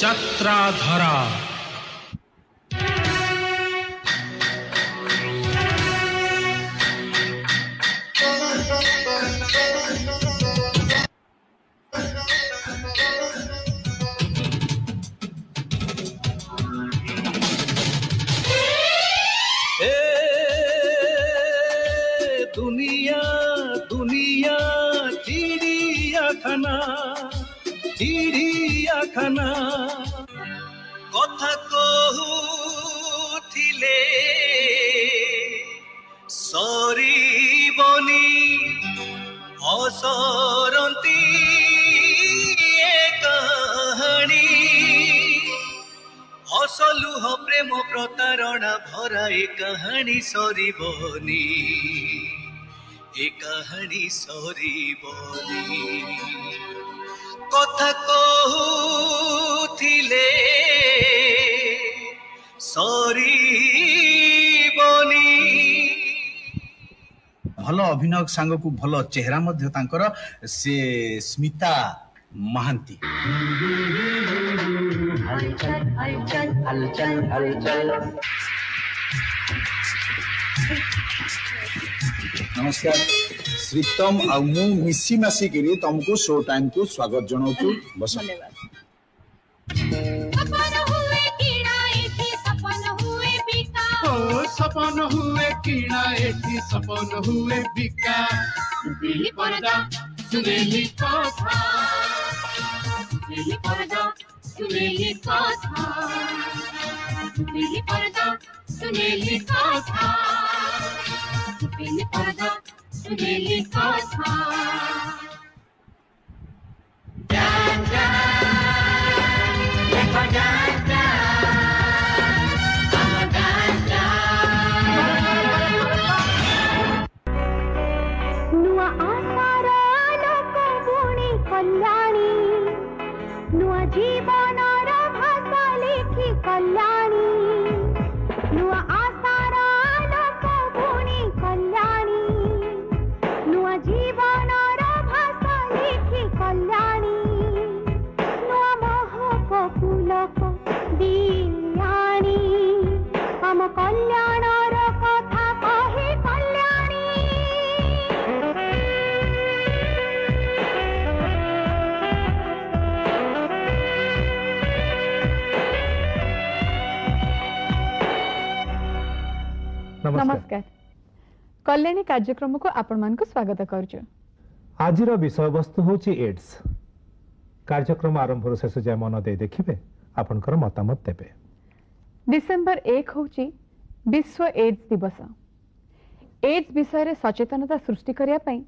चत्राधरा दुनिया दुनिया चिड़ियाखाना कथा कहूथिले सरीबनी असरंती कहानी असलुह प्रेम प्रतारणा भरा ए कहानी सरीबनी ए कहानी सरीबनी कथा कहूथिले सरीबनी भल अभिनय सांग को भल चेहरा मध्य तांकर से स्मिता महांती हलचल हलचल हलचल हलचल। नमस्कार श्रीतम आ मु मिसी मासी गिरी तुमको शो टाइम को स्वागत जनाउछु। बस धन्यवाद। सपन हुए कीड़ा एठी सपन हुए बिका बिली परदा सुनेली कथा बिली परदा सुनेली कथा बिली परदा सुनेली कथा बिली परदा सुनेली कथा जान जान देखो जान कल्याणी नुआ जीवन भाषा लिखी कल्याणी नुआ आशार लोक भूणी कल्याणी नुआ जीवन भाषा लिखी कल्याणी नुआ महक पुलक दियाणी हम कल्याणर कथा कहे कल्याणी। नमस्कार कल्याणी कार्यक्रम को आपण मान को स्वागत करछु। आजिर विषय वस्तु होची एड्स। कार्यक्रम आरंभ शेष जाय मन दे देखिबे आपनकर मतामत देबे। डिसेंबर 1 होची विश्व एड्स दिवस। एड्स विषय रे सचेतनता सृष्टि करिया पई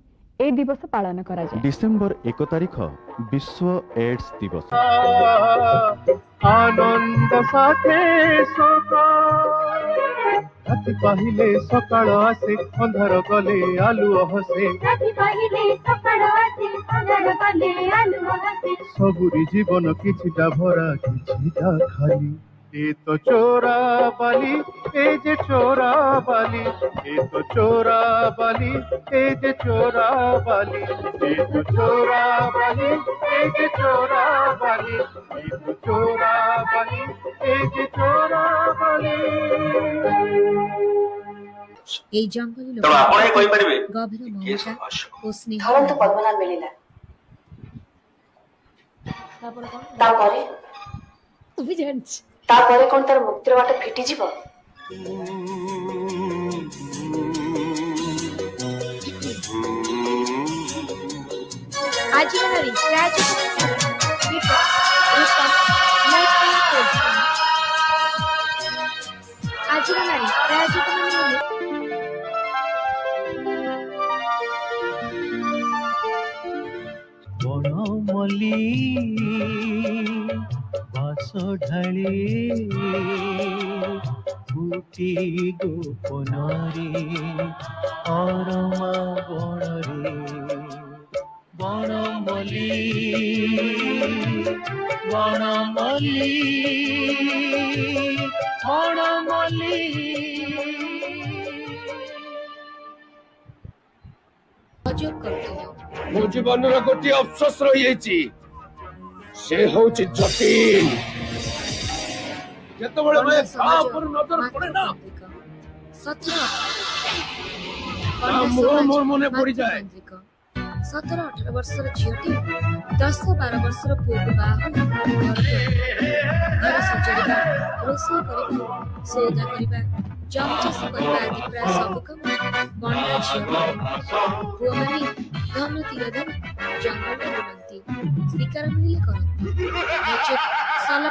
ए दिवस पालन करा जाय। डिसेंबर 1 तारिख विश्व एड्स दिवस। आनंद साथे सका राति पहिले सकाळ आसे अंधार गले आलुओ हसे राति पहिले सकाळ आसे अंधार गले आलुओ हसे सबुरी जीवन किछिटा भरा किछिटा खाली ए तो चोरा बाली ए जे चोरा बाली ए तो चोरा बाली ए जे चोरा बाली ए तो चोरा बाली ए जे चोरा बाली ए तो चोरा बाली ए जे चोरा बाली। এই জঙ্গলে তো আপনি কই পারিবে গভীর মমতা ও স্নেহ ধরন্ত পদ্মনাথ মিলিলা তারপরে তুমি জানছ তারপরে কোন তার মুক্তির বাট ফিটি যাব। আজীবনারি ট্র্যাজেডি আজীবনারি ট্র্যাজেডি বনমলি বাস ঢালি ফুটি গোপনরে অরমা বনরে ମଲି ବଣମଲ୍ଲି ବଣମଲ୍ଲି। ସହଯୋଗ କରୁଥିଲେ। ମୋ ଜୀବନର ଗୋଟିଏ ଅଫସୋସ ରହିଯାଇଛି, ସେ ହଉଛି ଜଟିଲ। ଯେତେବେଳେ ମୁଁ ତା ଉପରେ ନଜର ପଡେ ନା, ମୋର ମନେ ପଡିଯାଏ 17-18 ବର୍ଷର ଝିଅଟି 10-12 ବର୍ଷର ପୁଅକୁ ବାହା ହୋଇ ଘର ସଜାଡ଼ିବା, ରୋଷେଇ କରିବା, ସଉଦା କରିବା, ଜମି ଚାଷ କରିବା ଆଦି ପ୍ରାୟ ସବୁ କାମ ବଣ୍ଡା ଝିଅ କରେ। ପୁଅମାନେ ଧନ ତୀର ଧରି ଜଙ୍ଗଲରେ ବୁଲନ୍ତି, ଶିକାର ମିଳିଲେ କରନ୍ତି, ନଚେତ୍ ସଲ